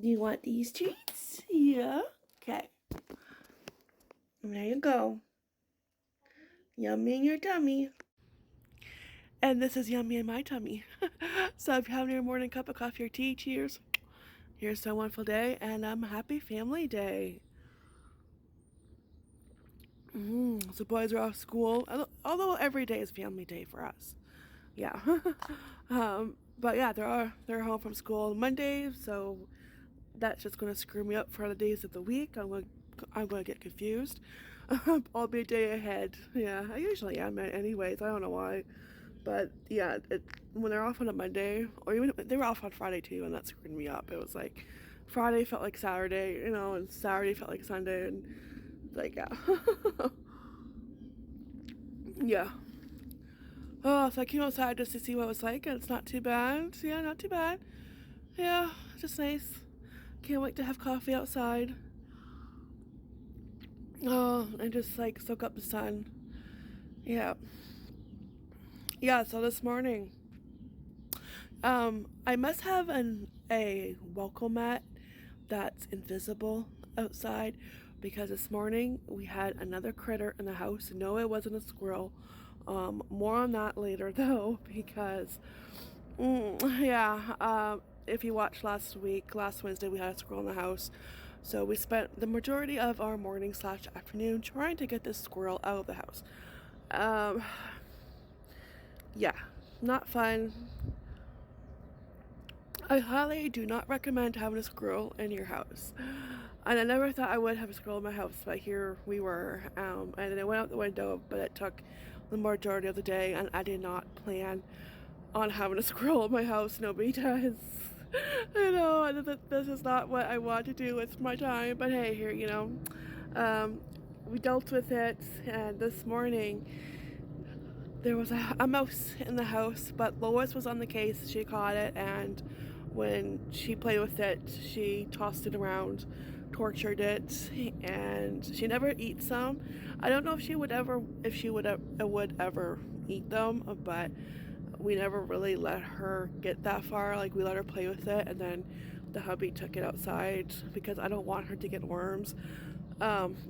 you want these treats? Yeah? Okay. There you go. Yummy in your tummy. And this is yummy in my tummy. So if you're having your morning cup of coffee or tea, cheers. Here's to a wonderful day and happy family day. So boys are off school, although every day is family day for us. Yeah. But yeah, they're home from school on Monday, so that's just gonna screw me up for the days of the week. I'm gonna get confused. I'll be a day ahead. Yeah, I usually am anyways. I don't know why, but yeah, when they're off on a Monday, or even they were off on Friday too, and that screwed me up. It was like Friday felt like Saturday, and Saturday felt like Sunday, and like yeah, yeah. Oh, so I came outside just to see what it was like, and it's not too bad. Yeah, not too bad. Yeah, just nice. Can't wait to have coffee outside. Oh, and just like soak up the sun. Yeah. Yeah, so this morning, I must have a welcome mat that's invisible outside because this morning we had another critter in the house. No, it wasn't a squirrel. More on that later though, because if you watched last Wednesday, we had a squirrel in the house. So we spent the majority of our morning / afternoon trying to get this squirrel out of the house. Yeah, not fun. I highly do not recommend having a squirrel in your house. And I never thought I would have a squirrel in my house, but here we were. And then it went out the window, but it took the majority of the day, and I did not plan on having a squirrel in my house. Nobody does. I know, this is not what I want to do with my time, but hey, here, we dealt with it, and this morning there was a mouse in the house, but Lois was on the case. She caught it, and when she played with it, she tossed it around, tortured it, and she never eats them. I don't know if she would ever eat them, but we never really let her get that far. Like, we let her play with it, and then the hubby took it outside because I don't want her to get worms.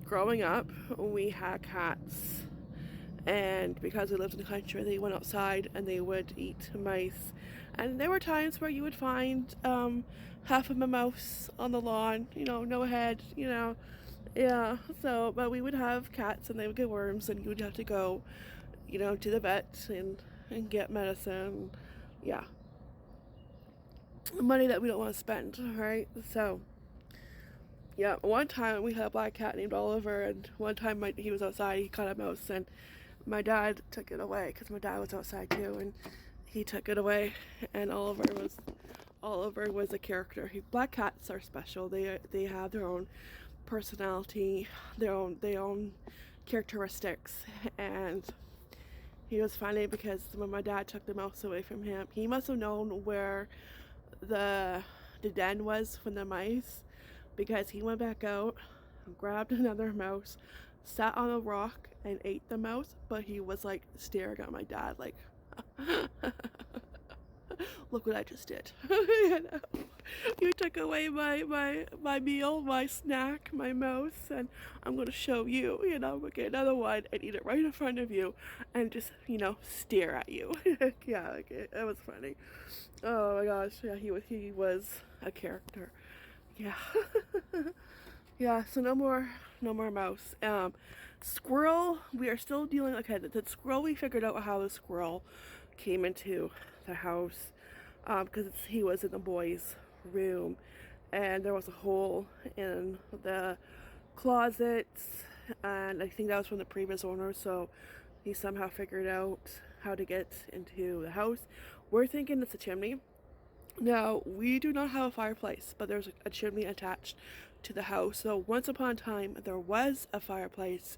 Growing up, we had cats, and because we lived in the country, they went outside and they would eat mice. And there were times where you would find half of a mouse on the lawn, no head, yeah. So, but we would have cats and they would get worms, and you would have to go, to the vet and get medicine. Yeah, money that we don't want to spend, right? So yeah, one time we had a black cat named Oliver, and one time he was outside, he caught a mouse, and my dad took it away because my dad was outside too, and he took it away. And Oliver was a character. Black cats are special. They have their own personality, their own characteristics, and he was funny because when my dad took the mouse away from him, he must have known where the den was from the mice, because he went back out, grabbed another mouse, sat on a rock and ate the mouse, but he was like staring at my dad like, look what I just did. You took away my meal, my snack, my mouse, and I'm gonna show you, we'll get another one and eat it right in front of you and just, stare at you. Yeah, like it was funny. Oh my gosh, yeah, he was a character. Yeah. Yeah, so no more mouse. Squirrel, we are still dealing. Okay, the squirrel, we figured out how the squirrel came into the house, because he was in the boys' room, and there was a hole in the closet, and I think that was from the previous owner. So he somehow figured out how to get into the house. We're thinking it's a chimney. Now, we do not have a fireplace, but there's a chimney attached to the house. So once upon a time, there was a fireplace,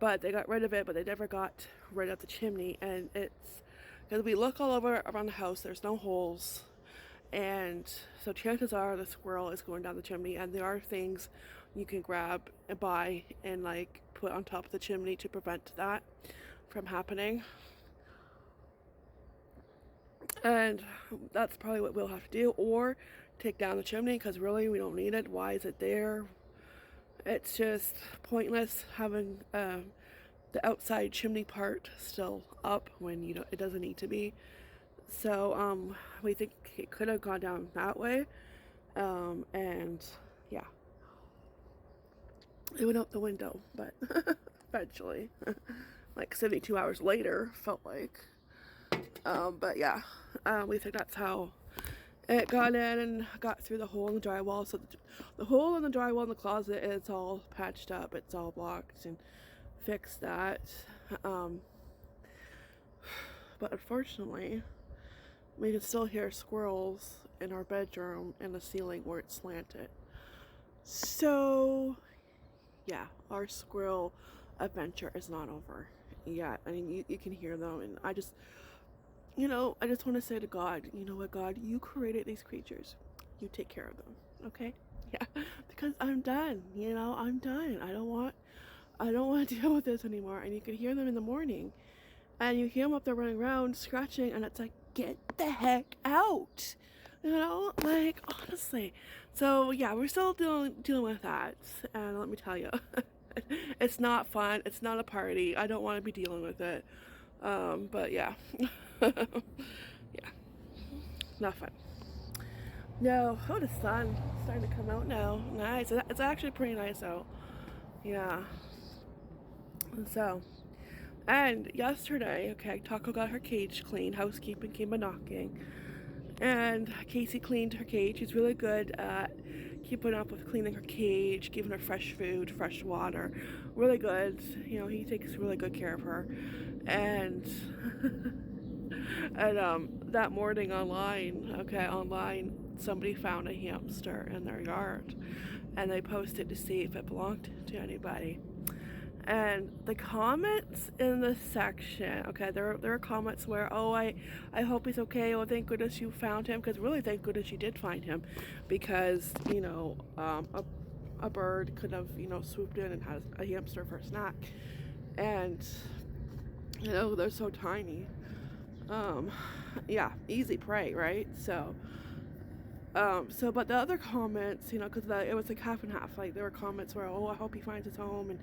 but they got rid of it, but they never got rid of the chimney. And it's because we look all over around the house, there's no holes. And so chances are the squirrel is going down the chimney, and there are things you can grab and buy and like put on top of the chimney to prevent that from happening. And that's probably what we'll have to do, or take down the chimney, because really we don't need it. Why is it there? It's just pointless having the outside chimney part still up when it doesn't need to be. So we think it could have gone down that way, and yeah, it went out the window, but eventually, like 72 hours later, felt like. But yeah, we think that's how it got in and got through the hole in the drywall. So the hole in the drywall in the closet is all patched up. It's all blocked and fixed that. But unfortunately, we can still hear squirrels in our bedroom and the ceiling where it's slanted. So yeah, our squirrel adventure is not over yet. I mean, you can hear them, and I just want to say to God, you know what, God, you created these creatures. You take care of them, okay? Yeah, because I'm done. I'm done. I don't want to deal with this anymore. And you can hear them in the morning, and you hear them up there running around, scratching, and it's like, get the heck out, like, honestly. So yeah, we're still dealing with that, and let me tell you, it's not fun. It's not a party. I don't want to be dealing with it. But yeah. Yeah, not fun. No, the sun's starting to come out now. Nice. It's actually pretty nice out. Yeah. And yesterday, okay, Taco got her cage cleaned. Housekeeping came a knocking, and Casey cleaned her cage. She's really good at keeping up with cleaning her cage, giving her fresh food, fresh water. Really good. He takes really good care of her. And and that morning online, somebody found a hamster in their yard, and they posted to see if it belonged to anybody. And the comments in the section, okay, there are comments where, oh, I hope he's okay. Oh, thank goodness you found him. Because really, thank goodness you did find him, because a bird could have swooped in and had a hamster for a snack, and they're so tiny. Yeah, easy prey, right? So but the other comments, because it was like half and half. Like, there were comments where, oh, I hope he finds his home, and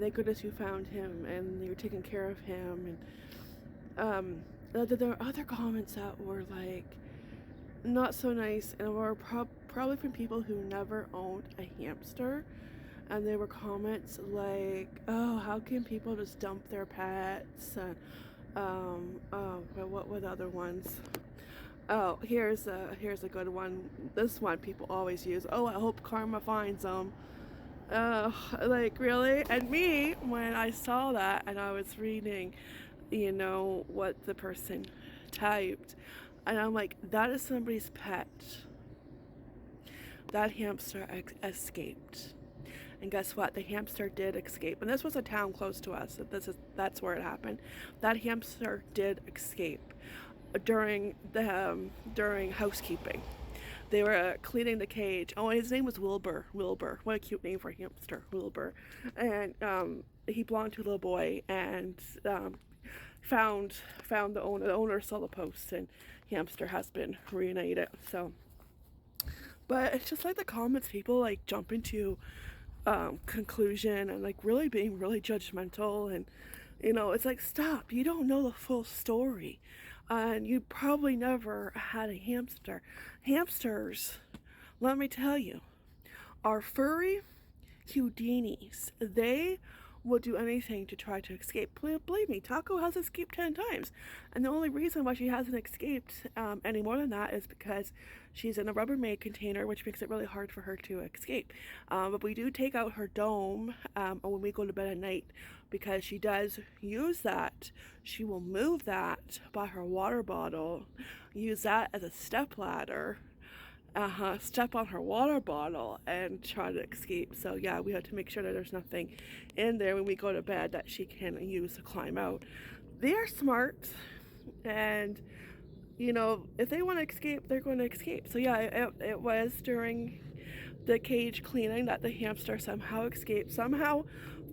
thank goodness you found him, and you're taking care of him, and there were other comments that were like not so nice, and were probably from people who never owned a hamster. And there were comments like, oh, how can people just dump their pets? And what were the other ones? Oh, here's a good one. This one people always use. Oh, I hope karma finds them. Like, really? And me, when I saw that and I was reading, what the person typed, and I'm like, that is somebody's pet. That hamster escaped. And guess what? The hamster did escape. And this was a town close to us. That's where it happened. That hamster did escape during housekeeping. They were cleaning the cage. Oh, and his name was Wilbur. Wilbur. What a cute name for a hamster, Wilbur. And he belonged to a little boy, and found the owner. The owner saw the post, and hamster has been reunited. So, but it's just like the comments, people like jump into conclusion and like really being really judgmental, and it's like, stop, you don't know the full story, and you probably never had a hamster. Hamsters, let me tell you, are furry Houdinis. They will do anything to try to escape. Believe me, Taco has escaped 10 times, and the only reason why she hasn't escaped any more than that is because she's in a Rubbermaid container, which makes it really hard for her to escape. But we do take out her dome when we go to bed at night, because she does use that. She will move that by her water bottle, use that as a step ladder, step on her water bottle, and try to escape. So yeah, we have to make sure that there's nothing in there when we go to bed that she can use to climb out. They are smart, and if they want to escape, they're going to escape. So yeah, it was during the cage cleaning that the hamster somehow escaped, somehow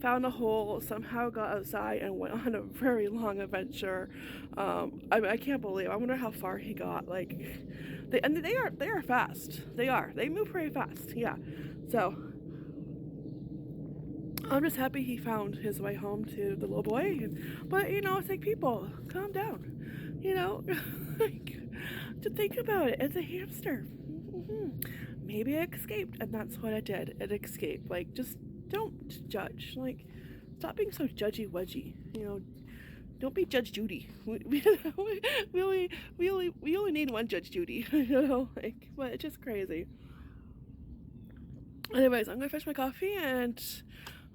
found a hole, somehow got outside and went on a very long adventure. I can't believe. I wonder how far he got. Like, they are fast. They move pretty fast. Yeah. So I'm just happy he found his way home to the little boy. But it's like, people, calm down. Like, to think about it, it's a hamster. Maybe it escaped, and that's what it did. It escaped. Like, just don't judge. Like, stop being so judgy-wudgy. Don't be Judge Judy. We only need one Judge Judy. Like, but it's just crazy. Anyways, I'm gonna finish my coffee, and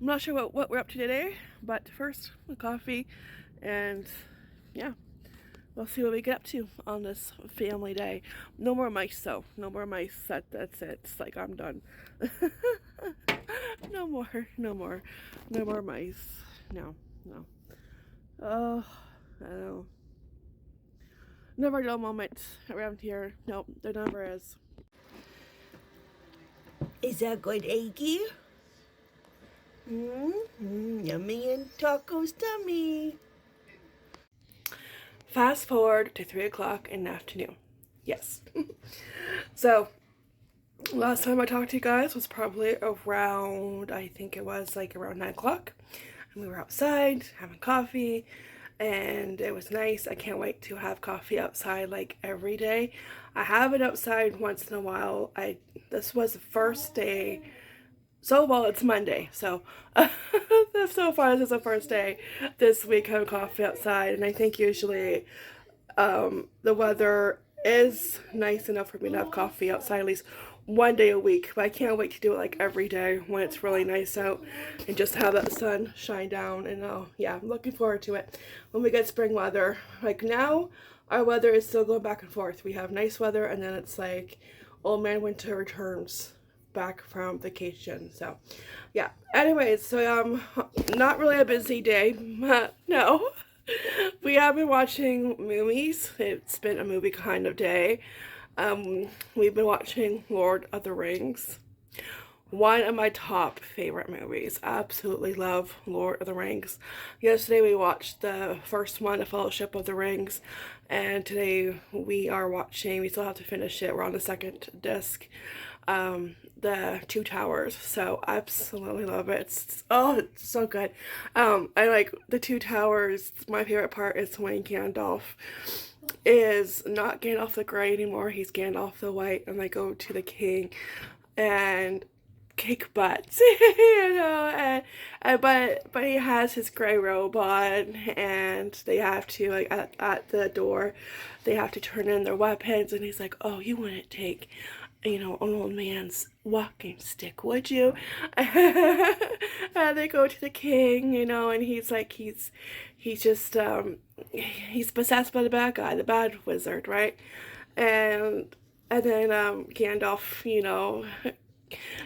I'm not sure what we're up to today, but first, the coffee, and yeah. We'll see what we get up to on this family day. No more mice, though. No more mice. That's it. It's like, I'm done. No more mice. No. Oh, I don't know. Never a dull moment around here. Nope, there never is. Is that good, Eggy? Yummy and tacos tummy. Fast forward to 3 o'clock in the afternoon. Yes. So, last time I talked to you guys was probably around, I think it was like around 9 o'clock. And we were outside having coffee, and it was nice. I can't wait to have coffee outside like every day. I have it outside once in a while. This was the first day. It's Monday, so so far this is the first day this week having coffee outside, and I think usually the weather is nice enough for me to have coffee outside at least one day a week, but I can't wait to do it like every day when it's really nice out and just have that sun shine down. And yeah, I'm looking forward to it when we get spring weather. Like, now our weather is still going back and forth. We have nice weather, and then it's like old man winter returns back from vacation. So yeah, anyways, so not really a busy day. No. We have been watching movies. It's been a movie kind of day. We've been watching Lord of the Rings. One of my top favorite movies. Absolutely love Lord of the Rings. Yesterday we watched the first one, The Fellowship of the Rings, and today we still have to finish it. We're on the second disc. The Two Towers. So I absolutely love it. It's so good. I like the Two Towers. My favorite part is when Gandalf is not Gandalf the Grey anymore. He's Gandalf the White, and they go to the king and kick butts, but he has his gray robe on, and they have to, like, at the door, they have to turn in their weapons, and he's like, oh, you wouldn't take an old man's walking stick, would you? And they go to the king, and he's like, he's just, he's possessed by the bad guy, the bad wizard, right? And then,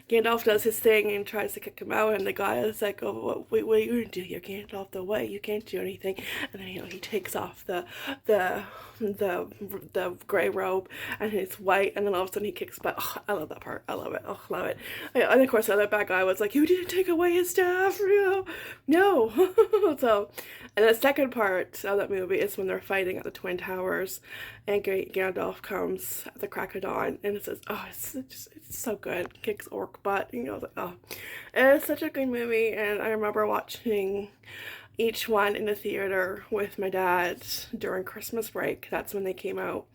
Gandalf does his thing and tries to kick him out, and the guy is like, oh, what are you gonna do? You're Gandalf the White, you can't do anything. And then, he takes off the gray robe, and it's white, and then all of a sudden he kicks butt. Oh, I love that part. I love it. Oh, love it. And of course the other bad guy was like, you didn't take away his staff, no. So, and the second part of that movie is when they're fighting at the Twin Towers, and Gandalf comes at the crack of dawn, and it says, oh, it's so good. Kicks orc butt, and like, oh. And it's such a good movie, and I remember watching each one in the theater with my dad during Christmas break. That's when they came out.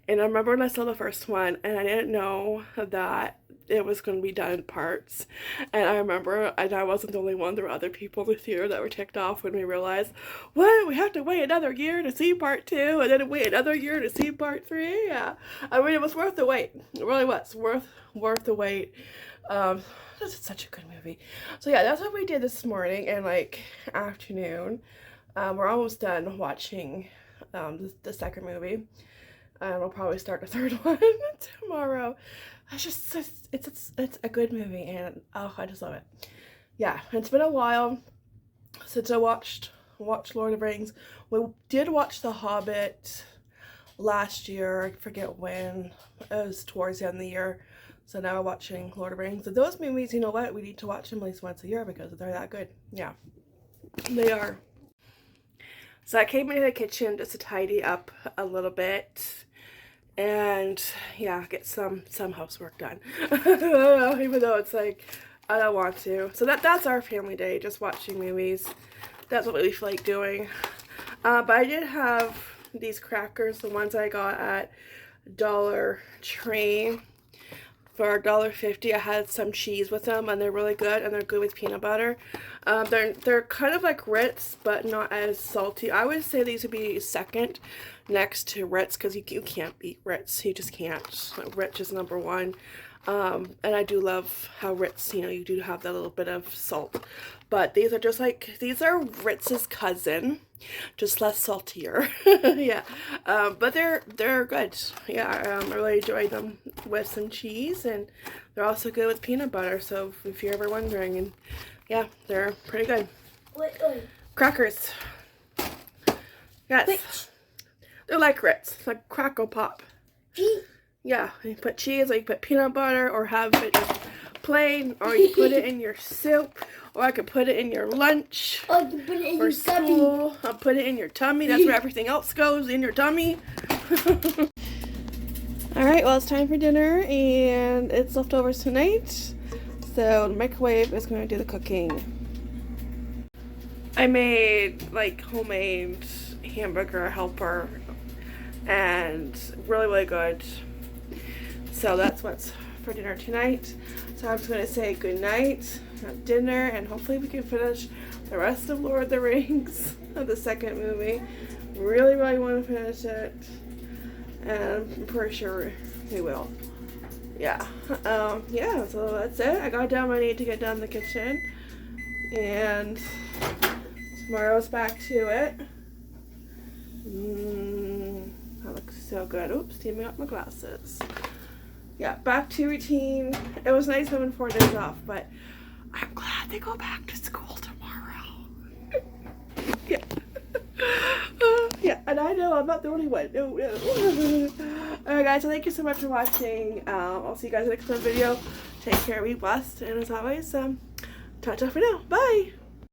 And I remember when I saw the first one, and I didn't know that it was going to be done in parts. And I remember, and I wasn't the only one, there were other people in the theater that were ticked off when we realized, what, we have to wait another year to see part 2, and then wait another year to see part 3. Yeah, I mean, it was worth the wait. It really was worth the wait. This is such a good movie. So yeah, that's what we did this morning and like afternoon. We're almost done watching the second movie. We'll probably start the third one tomorrow. It's a good movie, and I just love it. Yeah, it's been a while since I watched Lord of the Rings. We did watch The Hobbit last year. I forget when. It was towards the end of the year. So now we're watching Lord of the Rings. So those movies, you know what? We need to watch them at least once a year because they're that good. Yeah, they are. So I came into the kitchen just to tidy up a little bit. And yeah, get some housework done. Even though it's like, I don't want to. So that's our family day, just watching movies. That's what we feel like doing. But I did have these crackers, the ones I got at Dollar Tree for $1.50. I had some cheese with them, and they're really good, and they're good with peanut butter. They're kind of like Ritz, but not as salty. I would say these would be second next to Ritz, because you can't beat Ritz. You just can't. Ritz is number one. And I do love how Ritz, you know, you do have that little bit of salt. But these are just like, these are Ritz's cousin, just less saltier. Yeah. But they're good. Yeah, I really enjoy them with some cheese, and they're also good with peanut butter. So if you're ever wondering, and yeah, they're pretty good. Wait. Crackers. Yes. Which? They're like Ritz, like Crackle Pop. Yeah, you put cheese, or you put peanut butter, or have it just plain, or you put it in your soup, or I could put it in your lunch. Or you can put it in or your school. tummy. I'll put it in your tummy. That's where everything else goes, in your tummy. Alright, well, it's time for dinner, and it's leftovers tonight. So the microwave is going to do the cooking. I made like homemade hamburger helper, and really good. So that's what's for dinner tonight. So I'm just going to say good night, have dinner, and hopefully we can finish the rest of Lord of the Rings, of the second movie. Really want to finish it, and I'm pretty sure we will. Yeah. Yeah, so that's it. I got done what I need to get done in the kitchen, and tomorrow's back to it. That looks so good. Oops, teaming up my glasses. Yeah, back to routine. It was nice having 4 days off, but I'm glad they go back to school tomorrow. Yeah. Yeah, and I know I'm not the only one. No. Alright guys, so thank you so much for watching. I'll see you guys in the next video. Take care, be blessed, and as always, ta-ta for now. Bye!